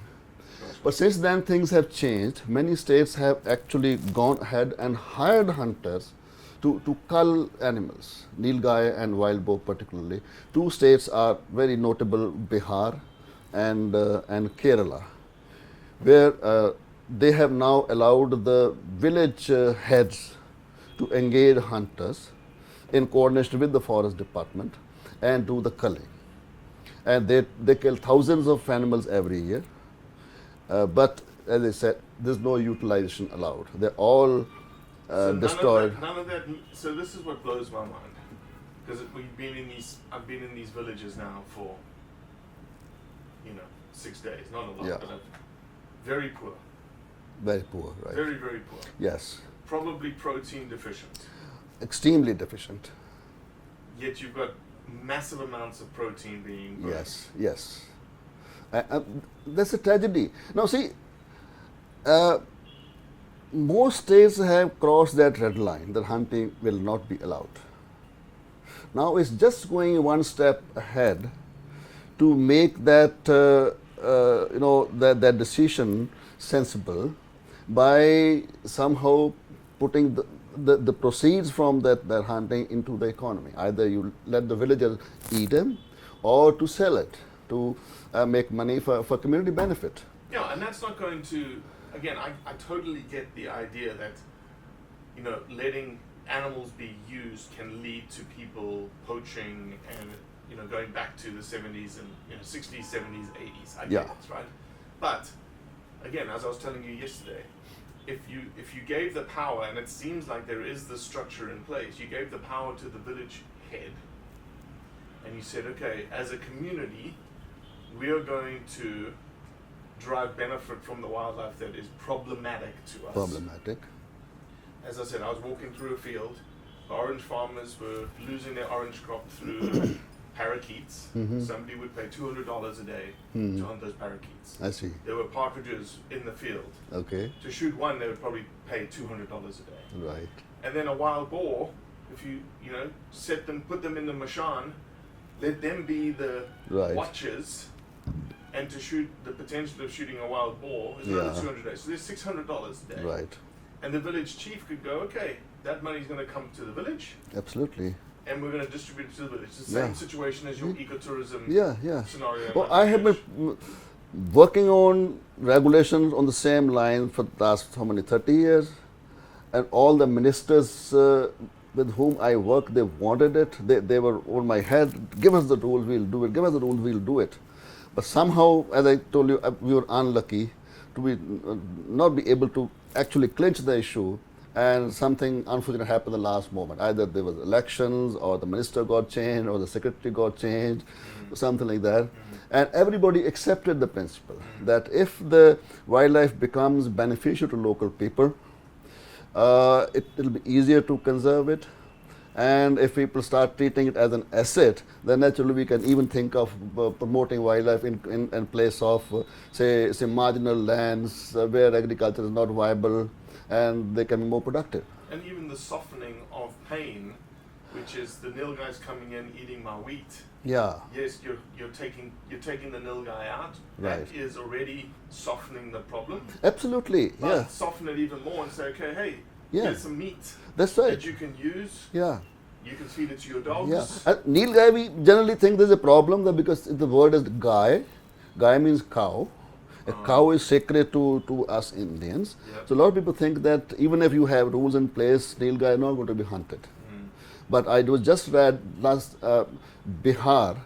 Speaker 2: But since then things have changed. Many states have actually gone ahead and hired hunters to cull animals, nilgai and wild boar particularly. Two states are very notable, Bihar and Kerala, where they have now allowed the village heads to engage hunters in coordination with the forest department and do the culling. And they kill thousands of animals every year. But as I said, there's no utilization allowed. They're all
Speaker 1: So
Speaker 2: destroyed.
Speaker 1: None of that. So this is what blows my mind, because I've been in these villages now for 6 days, not a lot,
Speaker 2: Yeah.
Speaker 1: but very poor,
Speaker 2: Very poor, right?
Speaker 1: very very poor.
Speaker 2: Yes,
Speaker 1: Probably protein deficient.
Speaker 2: extremely deficient.
Speaker 1: Yet you've got massive amounts of protein being burned.
Speaker 2: Yes. That's a tragedy. Now see, most states have crossed that red line that hunting will not be allowed. Now it's just going one step ahead to make that that decision sensible by somehow putting the proceeds from that hunting into the economy. Either you let the villagers eat them, or to sell it to make money for community benefit.
Speaker 1: Yeah, and that's not going to. Again, I totally get the idea that letting animals be used can lead to people poaching and going back to the 70s and 60s, 70s, 80s. I get
Speaker 2: Yeah.
Speaker 1: it, right? But again, as I was telling you yesterday, if you gave the power, and it seems like there is the structure in place, you gave the power to the village head, and you said, okay, as a community, we are going to drive benefit from the wildlife that is problematic to us.
Speaker 2: Problematic.
Speaker 1: As I said, I was walking through a field. The orange farmers were losing their orange crop through parakeets.
Speaker 2: Mhm.
Speaker 1: Somebody would pay $200 a day
Speaker 2: Mhm.
Speaker 1: to hunt those parakeets.
Speaker 2: I see.
Speaker 1: There were partridges in the field.
Speaker 2: Okay.
Speaker 1: To shoot one, they would probably pay $200 a day.
Speaker 2: Right.
Speaker 1: And then a wild boar, if you put them in the mashan, let them be the
Speaker 2: Right.
Speaker 1: watchers, and to shoot the potential of shooting a wild boar is another
Speaker 2: Yeah.
Speaker 1: $200 a day. So there's $600 a day.
Speaker 2: Right.
Speaker 1: And the village chief could go, okay, that money's going to come to the village,
Speaker 2: Absolutely.
Speaker 1: and we're going to distribute it to the village. It's the same
Speaker 2: Yeah.
Speaker 1: situation as your ecotourism
Speaker 2: Yeah.
Speaker 1: scenario.
Speaker 2: Well,
Speaker 1: in
Speaker 2: I have been
Speaker 1: Bangladesh.
Speaker 2: working on regulations on the same line for the last 30 years, and all the ministers with whom I work, they wanted it. They were on my head. Give us the rules, we'll do it. Give us the rules, we'll do it. But somehow, as I told you, we were unlucky to not be able to actually clinch the issue, and something unfortunate happened in the last moment. Either there was elections, or the minister got changed, or the secretary got changed, or something like that. And everybody accepted the principle that if the wildlife becomes beneficial to local people, it will be easier to conserve it. And if people start treating it as an asset, then naturally we can even think of promoting wildlife in place of, say marginal lands where agriculture is not viable and they can be more productive.
Speaker 1: And even the softening of pain, which is the nilgai's coming in eating my wheat.
Speaker 2: Yeah.
Speaker 1: Yes, you're taking the nilgai out.
Speaker 2: Right.
Speaker 1: That is already softening the problem.
Speaker 2: Absolutely.
Speaker 1: But
Speaker 2: Yeah.
Speaker 1: soften it even more and say, okay, hey,
Speaker 2: Yeah.
Speaker 1: here's some meat
Speaker 2: That's right.
Speaker 1: that you can use.
Speaker 2: Yeah.
Speaker 1: You can feed it to your dogs.
Speaker 2: Yeah. Nilgai, we generally think there's a problem there because the word is gai. Gai means cow. A cow is sacred to us Indians.
Speaker 1: Yep.
Speaker 2: So a lot of people think that even if you have rules in place, nilgai are not going to be hunted. But I was just read last Bihar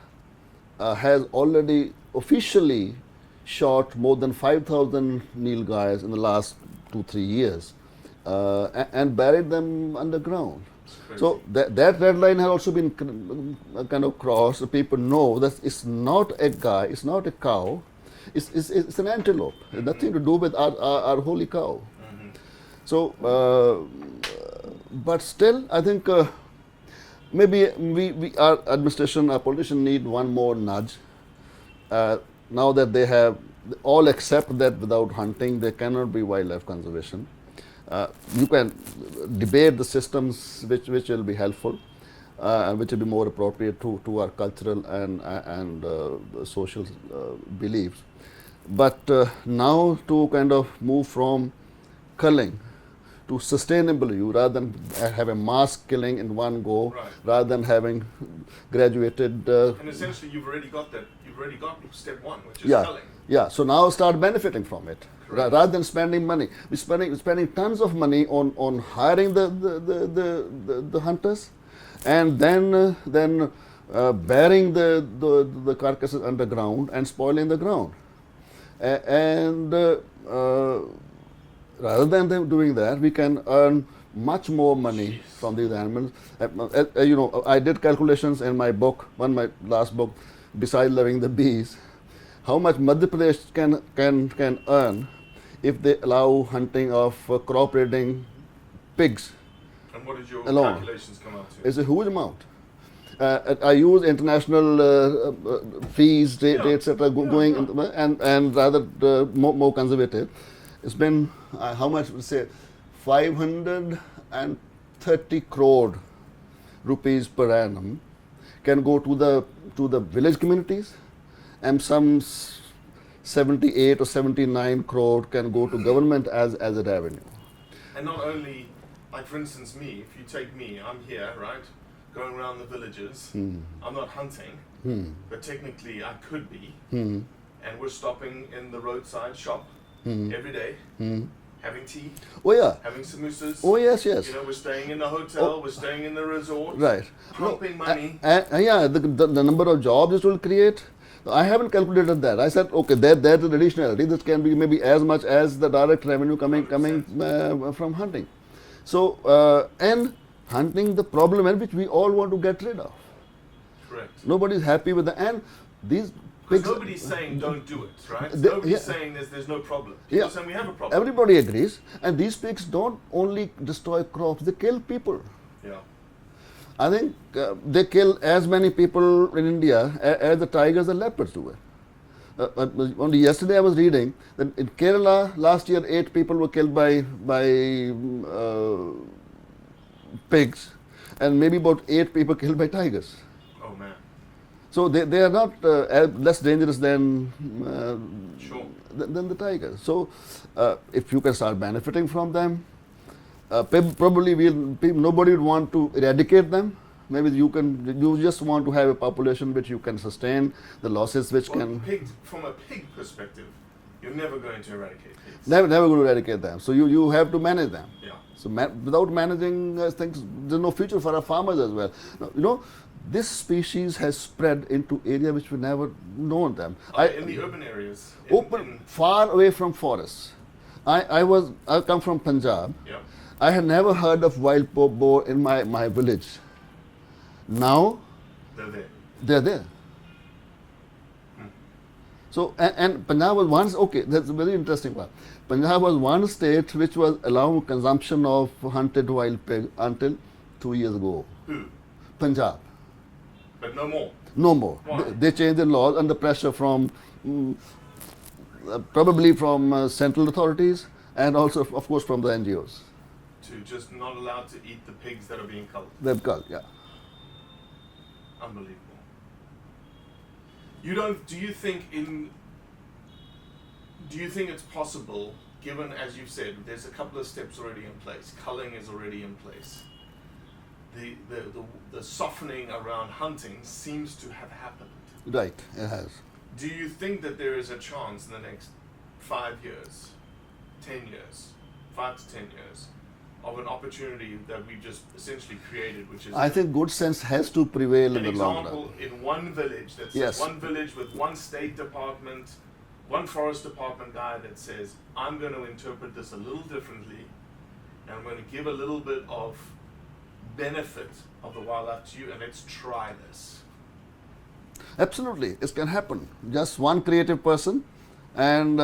Speaker 2: has already officially shot more than 5,000 nilgais in the last 2-3 years and buried them underground. So that red line has also been kind of crossed. People know that it's not a guy, it's not a cow, it's an antelope. It's nothing to do with our holy cow. So, but still, I think maybe our administration, our politicians need one more nudge. Now that they have all accept that without hunting there cannot be wildlife conservation. You can debate the systems which will be helpful and which will be more appropriate to our cultural and social beliefs. But now to kind of move from culling to sustainable use rather than have a mass killing in one go,
Speaker 1: Right.
Speaker 2: rather than having graduated.
Speaker 1: And essentially, you've already got that. You've already got step one, which is culling.
Speaker 2: Yeah, so now start benefiting from it.
Speaker 1: Correct.
Speaker 2: Rather than spending money. We're spending tons of money on hiring the hunters and then burying the carcasses underground and spoiling the ground. Rather than them doing that, we can earn much more money from these animals. I did calculations in my book, my last book, Besides Loving the Bees, how much Madhya Pradesh can earn if they allow hunting of crop breeding pigs.
Speaker 1: And what did your
Speaker 2: alone.
Speaker 1: calculations come out to?
Speaker 2: It's a huge amount. I use international fees, etc. going and rather more conservative. It's been how much? Say 530 crore rupees per annum can go to the village communities, and some 78 or 79 crore can go to government as a revenue.
Speaker 1: And not only, like for instance, me. If you take me, I'm here, right, going around the villages. I'm not hunting, but technically I could be. And we're stopping in the roadside shop every day, having tea.
Speaker 2: Oh yeah.
Speaker 1: Having samosas.
Speaker 2: Oh yes.
Speaker 1: You know, we're staying in the hotel, we're staying in the resort.
Speaker 2: Right.
Speaker 1: Pumping money.
Speaker 2: Yeah, the number of jobs it will create. I haven't calculated that. I said, okay, there's an additionality that can be maybe as much as the direct revenue coming from hunting. So, and hunting, the problem which we all want to get rid of.
Speaker 1: Correct.
Speaker 2: Nobody's happy with that. And these
Speaker 1: Because
Speaker 2: pigs.
Speaker 1: nobody's saying don't do it, right?
Speaker 2: They-
Speaker 1: Nobody's
Speaker 2: yeah.
Speaker 1: saying there's no problem. People are saying we have a problem.
Speaker 2: Everybody agrees. And these pigs don't only destroy crops, they kill people.
Speaker 1: Yeah.
Speaker 2: I think they kill as many people in India as the tigers and leopards do it. Only yesterday I was reading that in Kerala last year 8 people were killed by pigs, and maybe about 8 people killed by tigers.
Speaker 1: Oh man.
Speaker 2: So they are not less dangerous than
Speaker 1: Sure.
Speaker 2: than the tigers. So if you can start benefiting from them, probably nobody would want to eradicate them. Maybe you just want to have a population which you can sustain the losses which can.
Speaker 1: From a pig perspective, you're never going to eradicate pigs.
Speaker 2: Never going to eradicate them. So you have to manage them.
Speaker 1: Yeah.
Speaker 2: So without managing things, there's no future for our farmers as well. Now, this species has spread into area which we never known them.
Speaker 1: In the urban areas.
Speaker 2: Far away from forests. I come from Punjab.
Speaker 1: Yeah.
Speaker 2: I had never heard of wild boar in my village. Now
Speaker 1: They're there.
Speaker 2: they're there. So, and Punjab was once, okay, that's a very interesting one. Punjab was one state which was allowing consumption of hunted wild pig until 2 years ago.
Speaker 1: Who?
Speaker 2: Punjab.
Speaker 1: But no more.
Speaker 2: No more.
Speaker 1: Why?
Speaker 2: They changed the laws under pressure from, probably from central authorities and also, of course, from the NGOs.
Speaker 1: To just not allowed to eat the pigs that are being culled.
Speaker 2: They've got, yeah.
Speaker 1: Unbelievable. Do you think it's possible, given, as you've said, there's a couple of steps already in place, culling is already in place, the softening around hunting seems to have happened.
Speaker 2: Right, it has.
Speaker 1: Do you think that there is a chance in the next 5 years, 10 years, 5 to 10 years, of an opportunity that we've just essentially created, which is...
Speaker 2: I think good sense has to prevail in the long run.
Speaker 1: An example, in one village, that's
Speaker 2: Yes.
Speaker 1: one village with one state department, one forest department guy that says, I'm going to interpret this a little differently, and I'm going to give a little bit of benefit of the wildlife to you, and let's try this.
Speaker 2: Absolutely, it can happen. Just one creative person and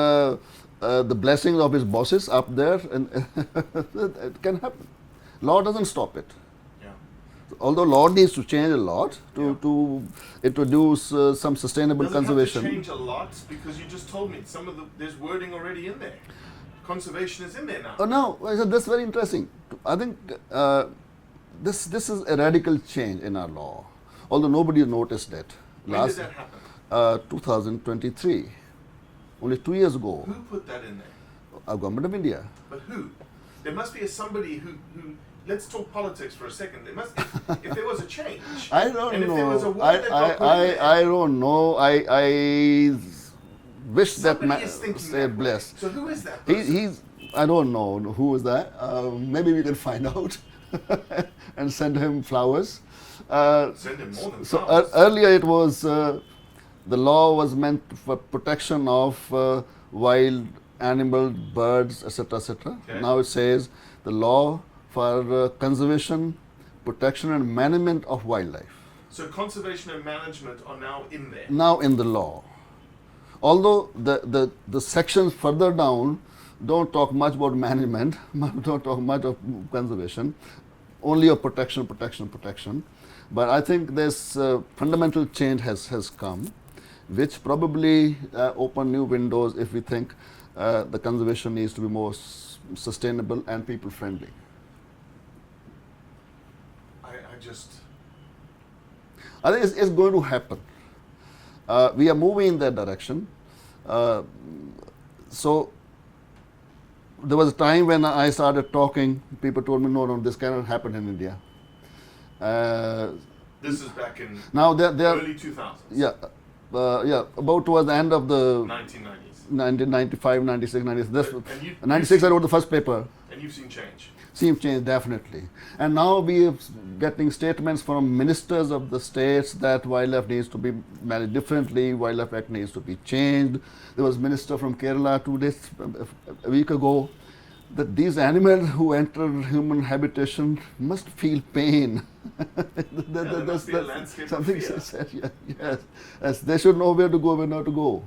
Speaker 2: the blessings of his bosses up there, and it can happen. Law doesn't stop it.
Speaker 1: Yeah.
Speaker 2: Although law needs to change a lot to introduce some sustainable
Speaker 1: Does
Speaker 2: conservation.
Speaker 1: it have to change a lot? Because you just told me there's wording already in there. Conservation is in there now.
Speaker 2: Oh no, that's very interesting. I think this is a radical change in our law, although nobody noticed it.
Speaker 1: When did that happen?
Speaker 2: 2023, only 2 years ago.
Speaker 1: Who put that in there?
Speaker 2: Our government of India.
Speaker 1: But who? There must be somebody who let's talk politics for a second. There must, if there was a change.
Speaker 2: I don't
Speaker 1: and
Speaker 2: know.
Speaker 1: If there was a word that got put in there,
Speaker 2: I don't know. I wish that
Speaker 1: somebody
Speaker 2: man
Speaker 1: is thinking
Speaker 2: stayed
Speaker 1: that way.
Speaker 2: blessed.
Speaker 1: So who is that person?
Speaker 2: He's. I don't know who is that. Maybe we can find out and send him flowers.
Speaker 1: Send him more than
Speaker 2: So
Speaker 1: flowers.
Speaker 2: earlier it was the law was meant for protection of wild animals, birds, etc., etc.
Speaker 1: Okay.
Speaker 2: Now it says the law for conservation, protection, and management of wildlife.
Speaker 1: So conservation and management are now in there.
Speaker 2: Now in the law, although the sections further down don't talk much about management, don't talk much of conservation, only of protection. But I think this fundamental change has come, which probably open new windows if we think the conservation needs to be more sustainable and people friendly. I think it's going to happen. We are moving in that direction. So there was a time when I started talking, people told me, no, this cannot happen in India.
Speaker 1: This is back in
Speaker 2: Now they're
Speaker 1: early 2000s.
Speaker 2: Yeah, about towards the end of the
Speaker 1: 1990s.
Speaker 2: 1995, 96, 97.
Speaker 1: And you-
Speaker 2: 96 I wrote the first paper.
Speaker 1: And you've seen change.
Speaker 2: Seems change, definitely. And now we are getting statements from ministers of the states that wildlife needs to be managed differently, Wildlife Act needs to be changed. There was a minister from Kerala 2 days, a week ago, that these animals who enter human habitation must feel pain.
Speaker 1: there must be a landscape of
Speaker 2: something
Speaker 1: fear.
Speaker 2: said, yes. They should know where to go, where not to go.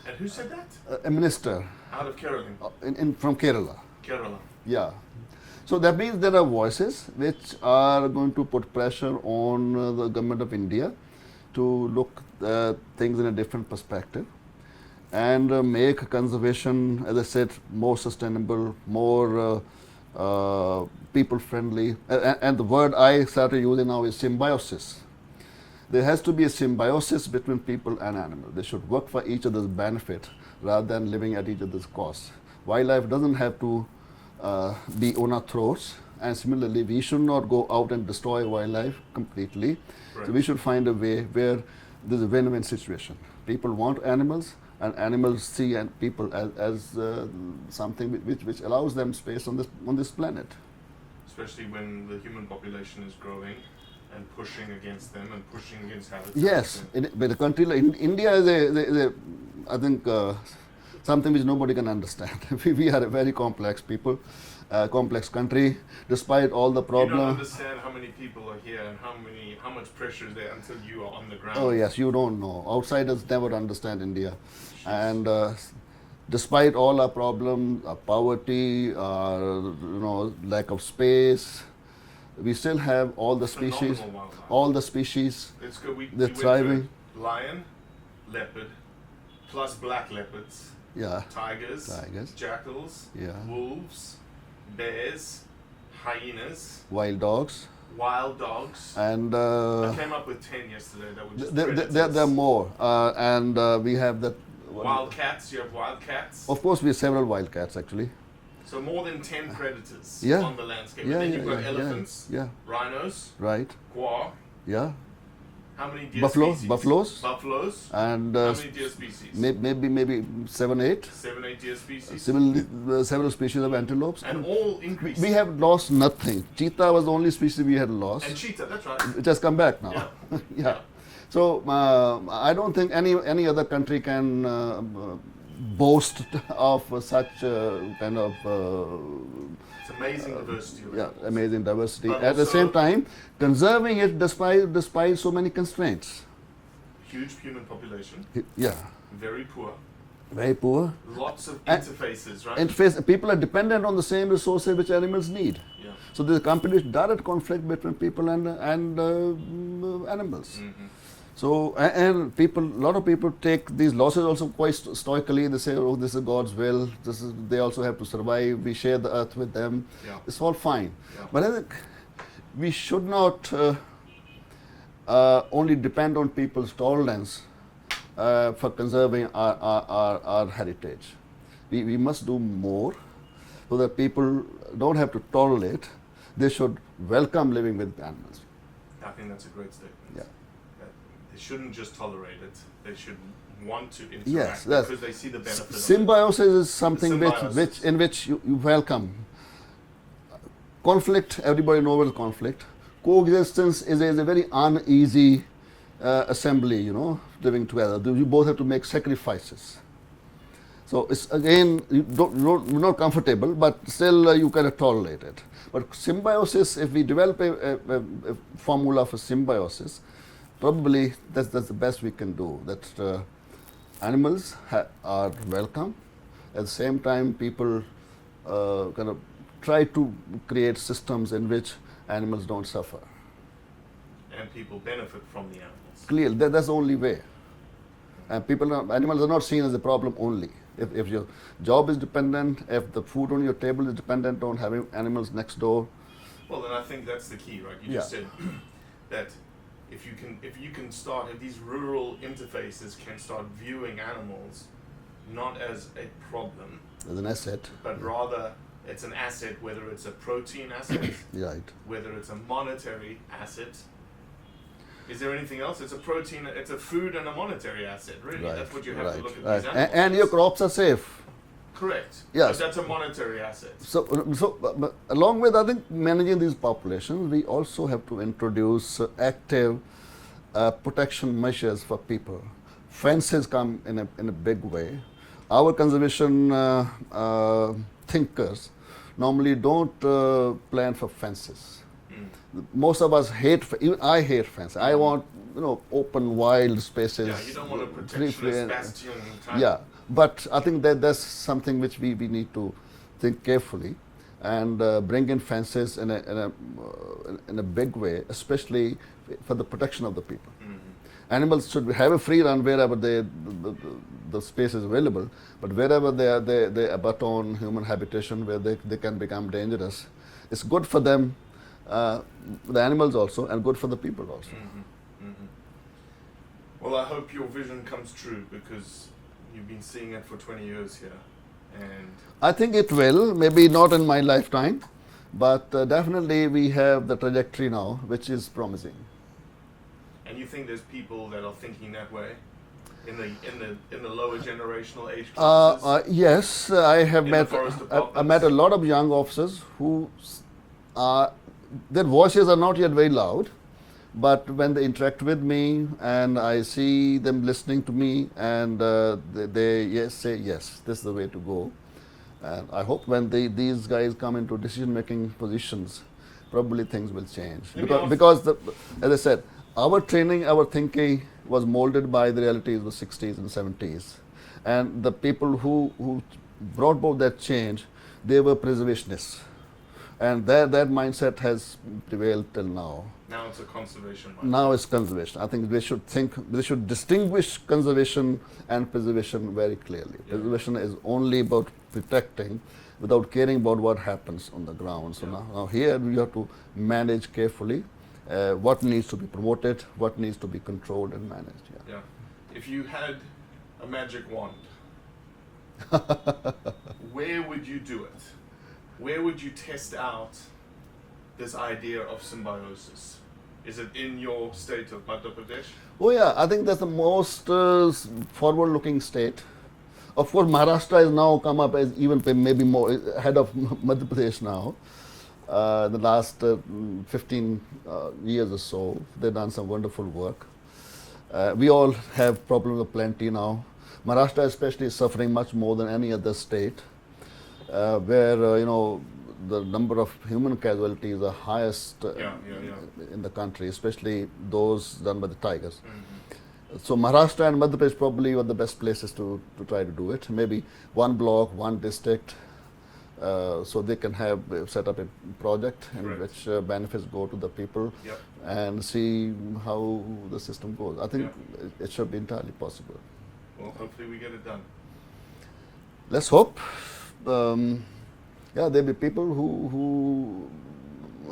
Speaker 1: And who said that?
Speaker 2: A minister
Speaker 1: Out of Kerala.
Speaker 2: from Kerala.
Speaker 1: Kerala.
Speaker 2: Yeah. So that means there are voices which are going to put pressure on the government of India to look things in a different perspective and make conservation, as I said, more sustainable, more people friendly. And the word I started using now is symbiosis. There has to be a symbiosis between people and animals. They should work for each other's benefit rather than living at each other's cost. Wildlife doesn't have to be on our throats, and similarly we should not go out and destroy wildlife completely.
Speaker 1: Right.
Speaker 2: So we should find a way where there's a win-win situation. People want animals, and animals see people as something which allows them space on this planet.
Speaker 1: Especially when the human population is growing and pushing against them and pushing against habitats.
Speaker 2: Yes, but a country like India is I think something which nobody can understand. We are a very complex people, complex country. Despite all the
Speaker 1: You don't
Speaker 2: problems.
Speaker 1: understand how many people are here and how much pressure is there until you are on the ground.
Speaker 2: Oh yes, you don't know. Outsiders never understand India, and despite all our problems, our poverty, our lack of space, we still have all the species.
Speaker 1: Phenomenal wildlife.
Speaker 2: All the species.
Speaker 1: It's good. We
Speaker 2: They're
Speaker 1: went
Speaker 2: thriving.
Speaker 1: through lion, leopard, plus black leopards,
Speaker 2: Yeah,
Speaker 1: tigers,
Speaker 2: Tigers.
Speaker 1: jackals,
Speaker 2: Yeah.
Speaker 1: wolves, bears, hyenas,
Speaker 2: Wild dogs,
Speaker 1: wild dogs.
Speaker 2: and
Speaker 1: I came up with 10 yesterday that were just
Speaker 2: there
Speaker 1: predators.
Speaker 2: are more, and we have that.
Speaker 1: Wildcats, you have wildcats.
Speaker 2: Of course, we have several wildcats actually.
Speaker 1: So more than 10 predators
Speaker 2: Yeah.
Speaker 1: on the landscape.
Speaker 2: Yeah,
Speaker 1: and then
Speaker 2: yeah,
Speaker 1: you've got
Speaker 2: yeah,
Speaker 1: elephants,
Speaker 2: yeah,
Speaker 1: rhinos,
Speaker 2: right,
Speaker 1: quail.
Speaker 2: yeah,
Speaker 1: How many deer
Speaker 2: buffalo,
Speaker 1: species?
Speaker 2: buffaloes,
Speaker 1: Buffaloes.
Speaker 2: and
Speaker 1: How many deer species?
Speaker 2: maybe 7, 8.
Speaker 1: 7, 8 deer species.
Speaker 2: Similarly, several species of antelopes.
Speaker 1: And all increasing.
Speaker 2: We have lost nothing. Cheetah was the only species we had lost.
Speaker 1: And cheetah, that's right.
Speaker 2: It has come back now.
Speaker 1: Yeah.
Speaker 2: Yeah. So I don't think any other country can boast of such kind of
Speaker 1: It's amazing diversity of animals.
Speaker 2: amazing diversity.
Speaker 1: But
Speaker 2: At the
Speaker 1: also-
Speaker 2: same time, conserving it despite so many constraints.
Speaker 1: Huge human population,
Speaker 2: Yeah,
Speaker 1: very poor,
Speaker 2: very poor.
Speaker 1: lots of
Speaker 2: And-
Speaker 1: interfaces, right?
Speaker 2: And people are dependent on the same resources which animals need.
Speaker 1: Yeah.
Speaker 2: So there's a direct conflict between people and animals.
Speaker 1: Mm-hmm.
Speaker 2: So and people, a lot of people take these losses also quite stoically. They say, "Oh, this is God's will. They also have to survive. We share the earth with them.
Speaker 1: Yeah.
Speaker 2: It's all fine."
Speaker 1: Yeah.
Speaker 2: But I think we should not only depend on people's tolerance for conserving our heritage. We must do more so that people don't have to tolerate. They should welcome living with animals.
Speaker 1: I think that's a great statement.
Speaker 2: Yeah.
Speaker 1: That they shouldn't just tolerate it; they should want to interact
Speaker 2: Yes, that's-
Speaker 1: because they see the benefit of it.
Speaker 2: Symbiosis is something
Speaker 1: Symbiosis.
Speaker 2: in which you welcome. Conflict, everybody knows conflict. Coexistence is a very uneasy assembly, living together. You both have to make sacrifices. So it's again, you're not comfortable, but still you cannot tolerate it. But symbiosis, if we develop a formula for symbiosis, probably that's the best we can do. That animals are welcome. At the same time, people kind of try to create systems in which animals don't suffer.
Speaker 1: And people benefit from the animals.
Speaker 2: Clearly, that's the only way. And animals are not seen as a problem only. If your job is dependent, if the food on your table is dependent on having animals next door.
Speaker 1: Well, then I think that's the key, right? You just said that if you can start, if these rural interfaces can start viewing animals not as a problem,
Speaker 2: As an asset.
Speaker 1: but rather it's an asset, whether it's a protein asset,
Speaker 2: Right.
Speaker 1: whether it's a monetary asset. Is there anything else? It's a protein, it's a food and a monetary asset, really.
Speaker 2: Right.
Speaker 1: That's what you have
Speaker 2: Right.
Speaker 1: to look at
Speaker 2: Right.
Speaker 1: these animals.
Speaker 2: And your crops are safe.
Speaker 1: Correct.
Speaker 2: Yes.
Speaker 1: But that's a monetary asset.
Speaker 2: But along with, I think, managing these populations, we also have to introduce active protection measures for people. Fences come in a big way. Our conservation thinkers normally don't plan for fences. Most of us hate, even I hate fence. I want, open, wild spaces.
Speaker 1: Yeah, you don't want a
Speaker 2: free-
Speaker 1: protectionist bastion type.
Speaker 2: Yeah, but I think that's something which we need to think carefully and bring in fences in a big way, especially for the protection of the people.
Speaker 1: Mm-hmm.
Speaker 2: Animals should have a free run wherever the space is available, but wherever they abut on human habitation where they can become dangerous, it's good for them, the animals also, and good for the people also.
Speaker 1: Mm-hmm. Mm-hmm. Well, I hope your vision comes true because you've been seeing it for 20 years here. And
Speaker 2: I think it will, maybe not in my lifetime, but definitely we have the trajectory now, which is promising.
Speaker 1: And you think there's people that are thinking that way in the lower generational age classes?
Speaker 2: Yes, I have
Speaker 1: In
Speaker 2: met.
Speaker 1: the forest
Speaker 2: I
Speaker 1: departments?
Speaker 2: met a lot of young officers who their voices are not yet very loud, But when they interact with me and I see them listening to me and they yes say yes, this is the way to go. And I hope when these guys come into decision-making positions, probably things will change. Because as I said, our training, our thinking was molded by the realities of the 60s and 70s. And the people who brought about that change, they were preservationists. And that mindset has prevailed till now.
Speaker 1: Now it's a conservation mindset.
Speaker 2: Now it's conservation. I think they should distinguish conservation and preservation very clearly. Yeah. Preservation is only about protecting without caring about what happens on the ground. So now here we have to manage carefully what needs to be promoted, what needs to be controlled and managed.
Speaker 1: Yeah. If you had a magic wand, where would you do it? Where would you test out this idea of symbiosis? Is it in your state of Madhya Pradesh?
Speaker 2: Oh yeah, I think that's the most forward-looking state. Of course, Maharashtra has now come up as even maybe more ahead of Madhya Pradesh now. The last 15 years or so, they've done some wonderful work. We all have problems of plenty now. Maharashtra especially is suffering much more than any other state. Where the number of human casualties are highest in the country, especially those done by the tigers. Mm-hmm. So Maharashtra and Madhya Pradesh probably were the best places to try to do it. Maybe one block, one district, so they can have set up a project in which benefits go to the people and see how the system goes. I think it should be entirely possible.
Speaker 1: Well, hopefully we get it done.
Speaker 2: Let's hope. There'll be people who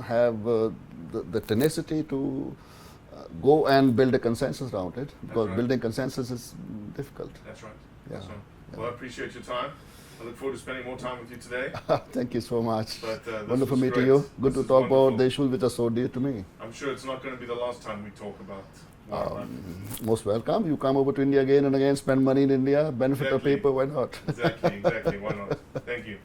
Speaker 2: have the tenacity to go and build a consensus around it, because building consensus is difficult.
Speaker 1: That's right. Yeah. Well, I appreciate your time. I look forward to spending more time with you today.
Speaker 2: Thank you so much.
Speaker 1: But,
Speaker 2: wonderful meeting you. Good to talk about the issues which are so dear to me.
Speaker 1: I'm sure it's not going to be the last time we talk about
Speaker 2: most welcome. You come over to India again and again, spend money in India, benefit the people, why not?
Speaker 1: Exactly. Why not? Thank you.